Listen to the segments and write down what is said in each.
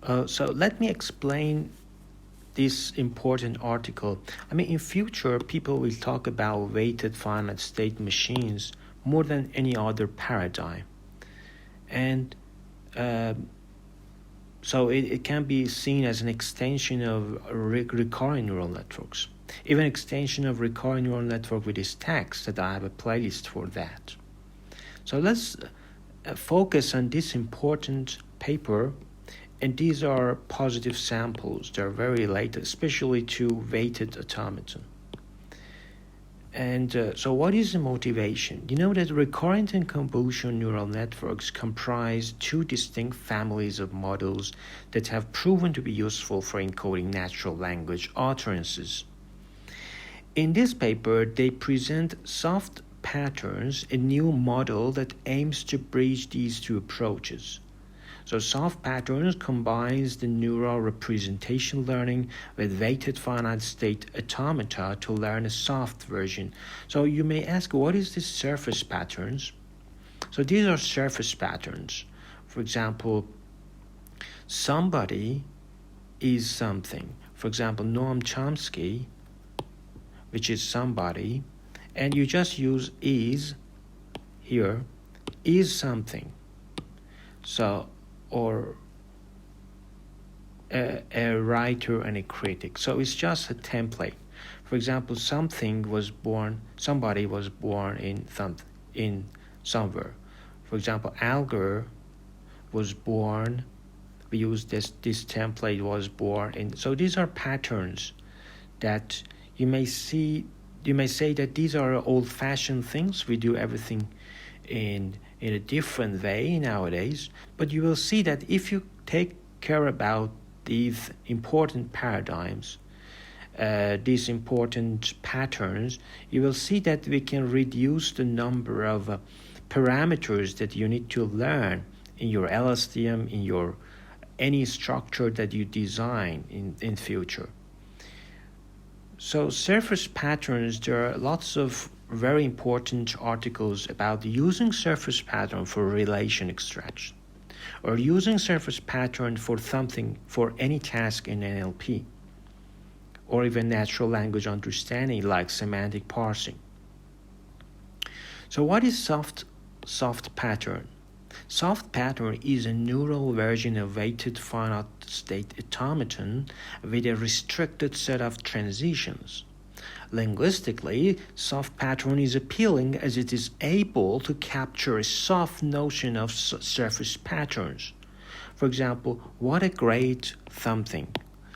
So let me explain this important article. I mean, in future, people will talk about weighted finite state machines more than any other paradigm. And so it can be seen as an extension of recurrent neural networks. Even extension of recurrent neural network with this text that I have a playlist for that. So let's focus on this important paper. And these are positive samples. They're very related, especially to weighted automaton. And so what is the motivation? You know that recurrent and convolutional neural networks comprise two distinct families of models that have proven to be useful for encoding natural language utterances. In this paper, they present soft patterns, a new model that aims to bridge these two approaches. So soft patterns combines the neural representation learning with weighted finite state automata to learn a soft version. So you may ask, what is this surface patterns? So these are surface patterns. For example, somebody is something. For example, Noam Chomsky, which is somebody, and you just use is here, is something. So or a writer and a critic. So it's just a template. For example, somebody was born in somewhere. For example, Alger was born. We use this template, was born in. So these are patterns that you may see. You may say that these are old-fashioned things. We do everything in a different way nowadays, but you will see that if you take care about these important paradigms, these important patterns, you will see that we can reduce the number of parameters that you need to learn in your LSTM, in your any structure that you design in future. So surface patterns, there are lots of very important articles about using surface pattern for relation extraction or using surface pattern for something, for any task in NLP or even natural language understanding like semantic parsing. So what is soft pattern? Soft pattern is a neural version of weighted finite state automaton with a restricted set of transitions. Linguistically, soft pattern is appealing as it is able to capture a soft notion of surface patterns. For example, what a great something.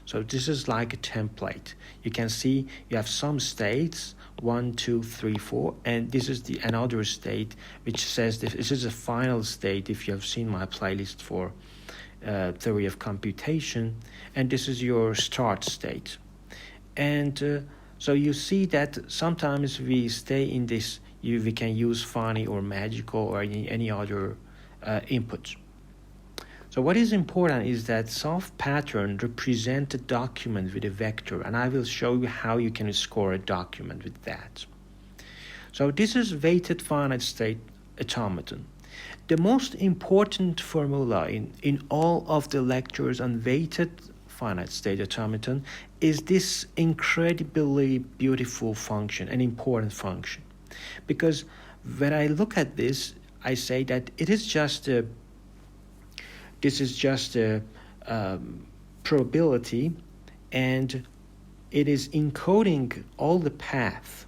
So this is like a template. You can see you have some states, 1, 2, 3, 4, and this is another state which says this is a final state if you have seen my playlist for theory of computation, and this is your start state. And so you see that sometimes we stay in this, we can use funny or magical or any other input. So what is important is that soft pattern represent a document with a vector, and I will show you how you can score a document with that. So this is weighted finite state automaton. The most important formula in all of the lectures on weighted finite state automaton is this incredibly beautiful function, an important function. Because when I look at this, I say that this is just a probability, and it is encoding all the path.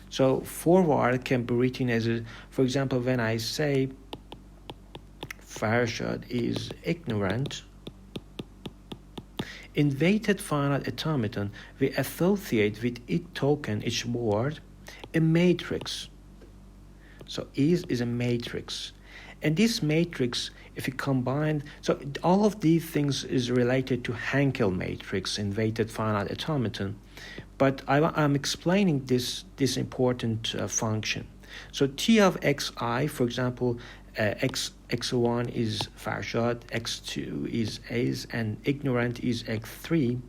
So forward can be written as for example, when I say Farshad is ignorant, in weighted finite automaton, we associate with each word, a matrix. So is a matrix. And this matrix, if you combine, so all of these things is related to Hankel matrix in weighted finite automaton, but I'm explaining this important function. So T of xi, for example, x1 is Farshad, x2 is Ace, and ignorant is x3.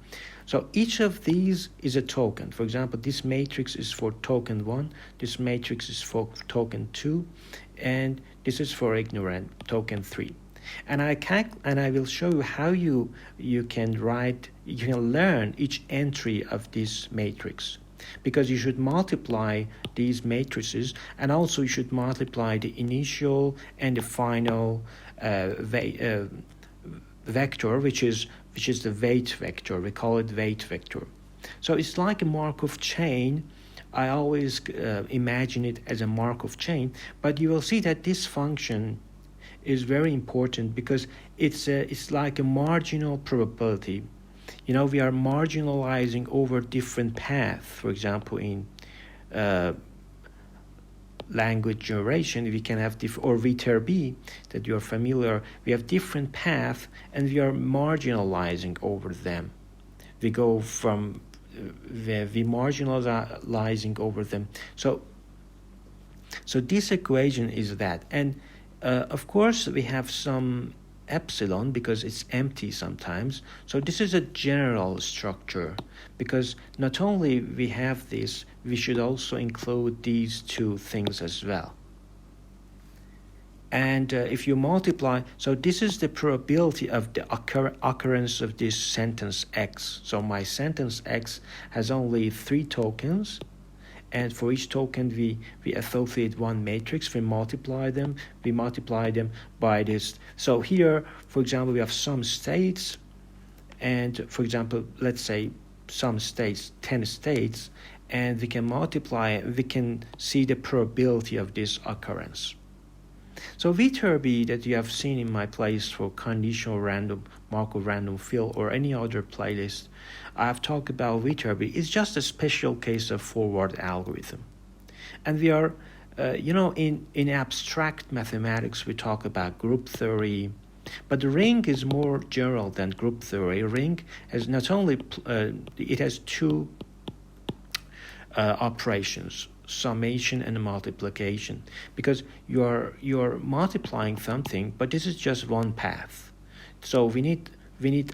So each of these is a token. For example, this matrix is for token 1, this matrix is for token 2, and this is for ignorant, token 3. And I will show you how you can learn each entry of this matrix, because you should multiply these matrices, and also you should multiply the initial and the final vector, which is the weight vector. We call it weight vector. So it's like a Markov chain. I always imagine it as a Markov chain, but you will see that this function is very important because it's like a marginal probability. We are marginalizing over different paths. For example, in language generation, we can have or Viterbi that you're familiar. We have different paths, and we are marginalizing over them. We go from we marginalizing over them. So this equation is that, and of course we have some epsilon because it's empty sometimes. So this is a general structure, because not only we have this, we should also include these two things as well. And if you multiply, so this is the probability of the occurrence of this sentence X. So my sentence X has only 3 tokens, and for each token we associate one matrix. We multiply them by this. So here, for example, we have some states, and for example, let's say some states, 10 states, and we can multiply, we can see the probability of this occurrence. So Viterbi that you have seen in my playlist for conditional random, Markov random field, or any other playlist, I've talked about Viterbi. It's just a special case of forward algorithm. And we are, in abstract mathematics, we talk about group theory, but the ring is more general than group theory. Ring has not only, it has 2 operations, summation and multiplication, because you're multiplying something, but this is just one path. So we need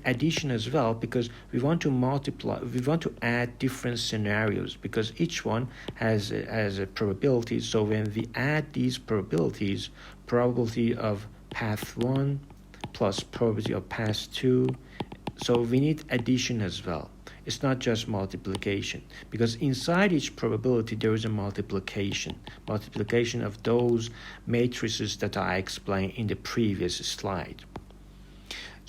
addition as well, because we want to add different scenarios, because each one has a probability. So when we add these probabilities, probability of path 1 plus probability of path 2, so we need addition as well. It's not just multiplication, because inside each probability there is a multiplication of those matrices that I explained in the previous slide.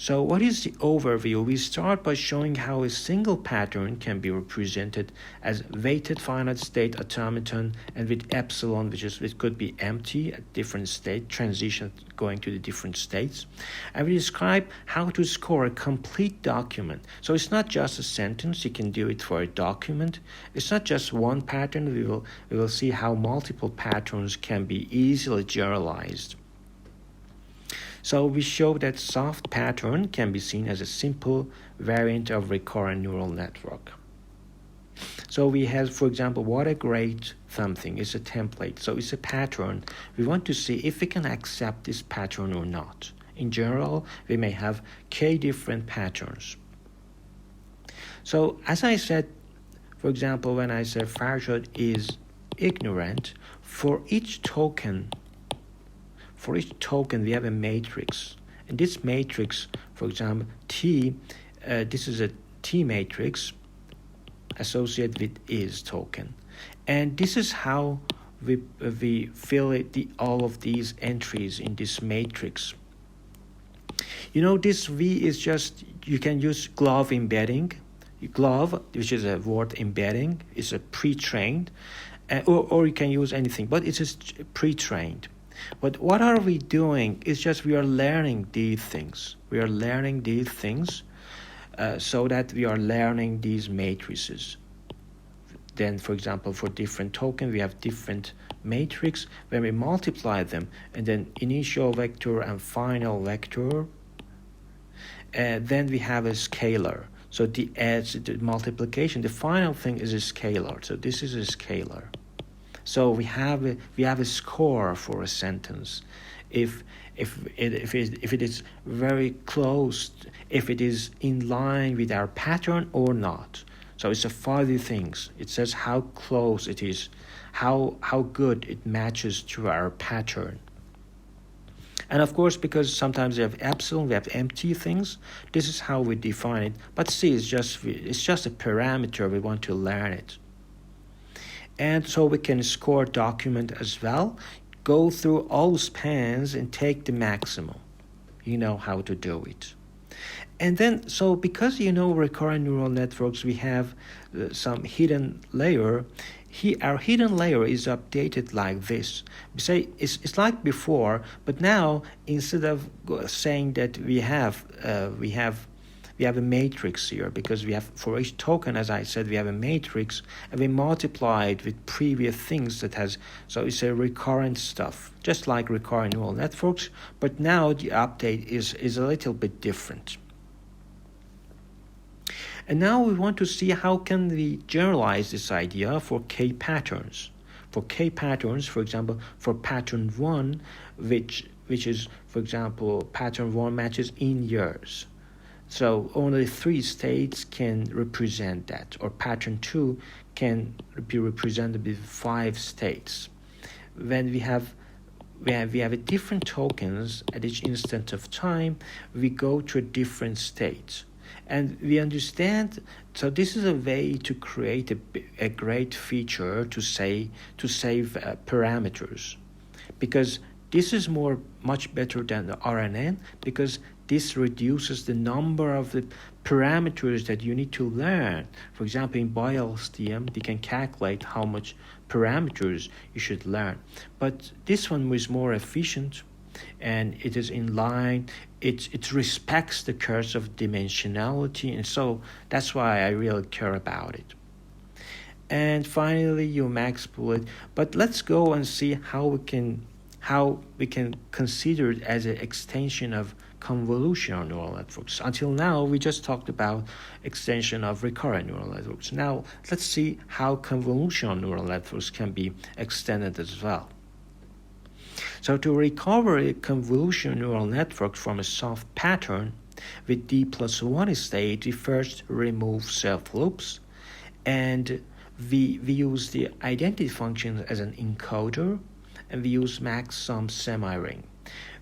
So what is the overview? We start by showing how a single pattern can be represented as weighted finite state automaton, and with epsilon, it could be empty at different state, transition going to the different states. And we describe how to score a complete document. So it's not just a sentence, you can do it for a document. It's not just one pattern, we will see how multiple patterns can be easily generalized. So we show that soft pattern can be seen as a simple variant of recurrent neural network. So we have, for example, what a great something is a template. So it's a pattern. We want to see if we can accept this pattern or not. In general, we may have k different patterns. So as I said, for example, when I said Farshad is ignorant, for each token we have a matrix. And this matrix, for example, T, this is a T matrix associated with is token. And this is how we fill all of these entries in this matrix. This V is just, you can use glove embedding. Glove, which is a word embedding, is a pre-trained, or you can use anything, but it's just pre-trained. But what are we doing? It's just we are learning these things. We are learning these things so that we are learning these matrices. Then, for example, for different tokens, we have different matrix. When we multiply them, and then initial vector and final vector, then we have a scalar. So the multiplication, the final thing is a scalar. So this is a scalar. So we have a score for a sentence. If it is very close, if it is in line with our pattern or not. So it's a fuzzy things. It says how close it is, how good it matches to our pattern. And of course, because sometimes we have epsilon, we have empty things, this is how we define it. But C is just a parameter, we want to learn it. And so we can score document as well, go through all spans and take the maximum. You know how to do it. And then, so because recurrent neural networks, we have some hidden layer. Our hidden layer is updated like this. We say it's like before, but now instead of saying that we have a matrix here, because we have, for each token, as I said, we have a matrix, and we multiply it with previous things that has, so it's a recurrent stuff, just like recurrent neural networks, but now the update is a little bit different. And now we want to see how can we generalize this idea for K patterns. For K patterns, for example, for pattern 1, which is, for example, pattern 1 matches in years. So only 3 states can represent that, or pattern 2 can be represented with 5 states. When we have a different tokens at each instant of time, we go to a different state. And we understand, so this is a way to create a great feature to save parameters, because this is much better than the RNN, because this reduces the number of the parameters that you need to learn. For example, in BioLSTM, they can calculate how much parameters you should learn. But this one was more efficient, and it is in line. It respects the curse of dimensionality, and so that's why I really care about it. And finally, you max bullet. But let's go and see how we can consider it as an extension of convolutional neural networks. Until now, we just talked about extension of recurrent neural networks. Now, let's see how convolutional neural networks can be extended as well. So to recover a convolutional neural network from a soft pattern with D+1 state, we first remove self-loops, and we use the identity function as an encoder, and we use max-sum semi-ring.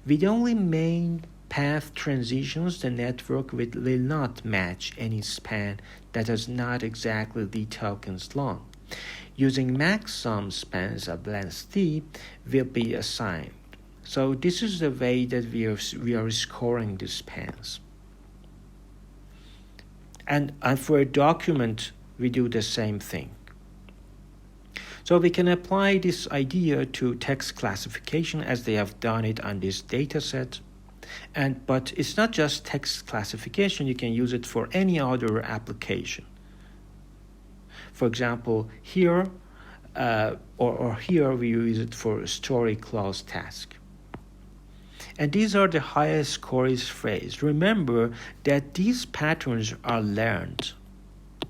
With only main path transitions, the network will not match any span that is not exactly D tokens long. Using max-sum spans of length D will be assigned. So this is the way that we are scoring the spans. And for a document, we do the same thing. So we can apply this idea to text classification as they have done it on this data set. But it's not just text classification, you can use it for any other application. For example, here, or here we use it for a story clause task. And these are the highest scores phrase. Remember that these patterns are learned.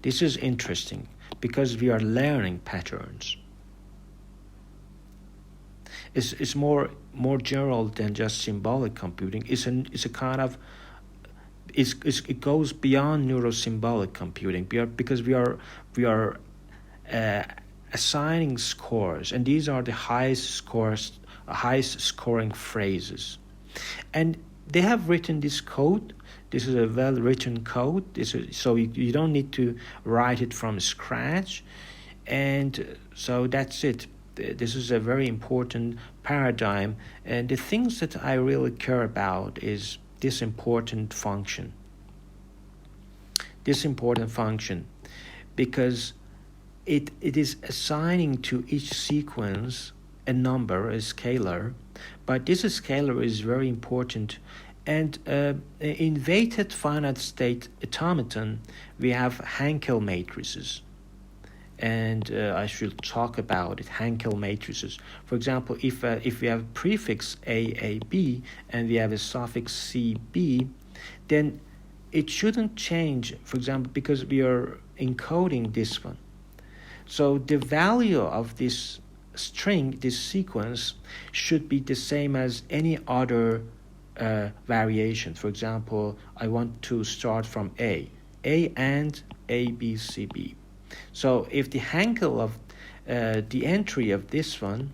This is interesting because we are learning patterns. It's more general than just symbolic computing. It's a kind of it goes beyond neurosymbolic computing because we are assigning scores, and these are the highest scoring phrases. And they have written this code. This is a well-written code. So you don't need to write it from scratch. And so that's it. This is a very important paradigm. And the things that I really care about is this important function. This important function, because it is assigning to each sequence a number, a scalar, but this scalar is very important. And in weighted finite state automaton, we have Hankel matrices. And I should talk about it, Hankel matrices. For example, if we have prefix AAB and we have a suffix CB, then it shouldn't change, for example, because we are encoding this one. So the value of this string, this sequence, should be the same as any other variation. For example, I want to start from A and A, B, C, B. So if the Hankel of the entry of this one,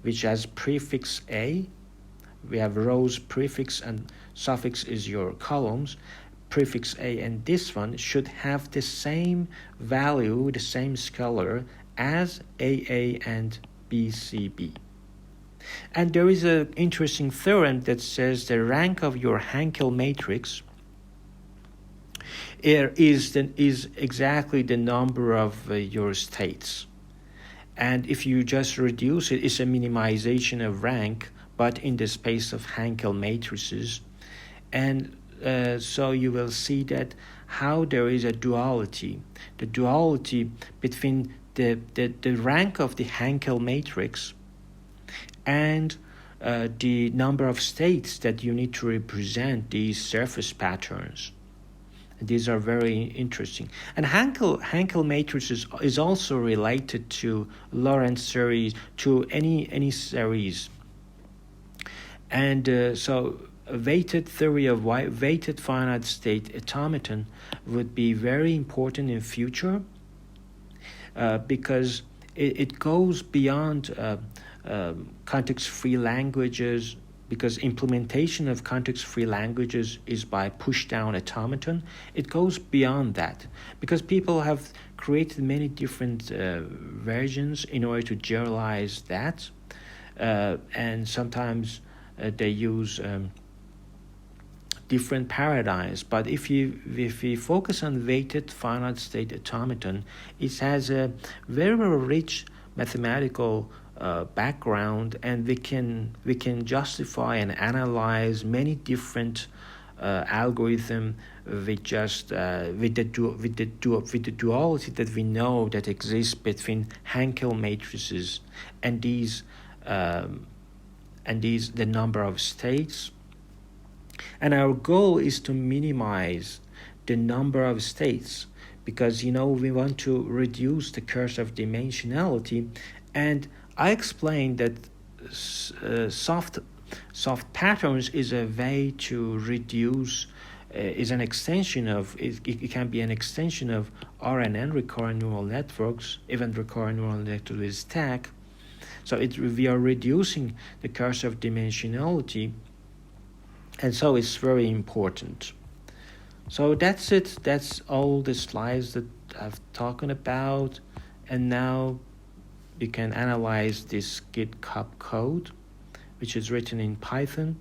which has prefix A, We have rows, prefix, and suffix is your columns. Prefix A and this one should have the same value, the same scalar as AA and BCB. And there is an interesting theorem that says the rank of your Hankel matrix is exactly the number of your states. And if you just reduce it, it's a minimization of rank, but in the space of Hankel matrices. And so you will see that how there is a duality. The duality between the rank of the Hankel matrix and the number of states that you need to represent these surface patterns. These are very interesting. And Hankel matrices is also related to Lorentz series, to any series. And so a weighted theory of weighted finite state automaton would be very important in future because it goes beyond context-free languages, because implementation of context-free languages is by push-down automaton. It goes beyond that because people have created many different versions in order to generalize that, and sometimes they use different paradigms. But if we focus on weighted finite state automaton, it has a very, very rich mathematical background, and we can justify and analyze many different algorithm with just with the duality that we know that exists between Hankel matrices and these the number of states. And our goal is to minimize the number of states because we want to reduce the curse of dimensionality. And I explained that soft patterns is a way to reduce, is an extension of, it can be an extension of RNN, recurrent neural networks, even recurrent neural networks with stack. So we are reducing the curse of dimensionality, and so it's very important. So that's it. That's all the slides that I've talking about, and now you can analyze this GitHub code, which is written in Python.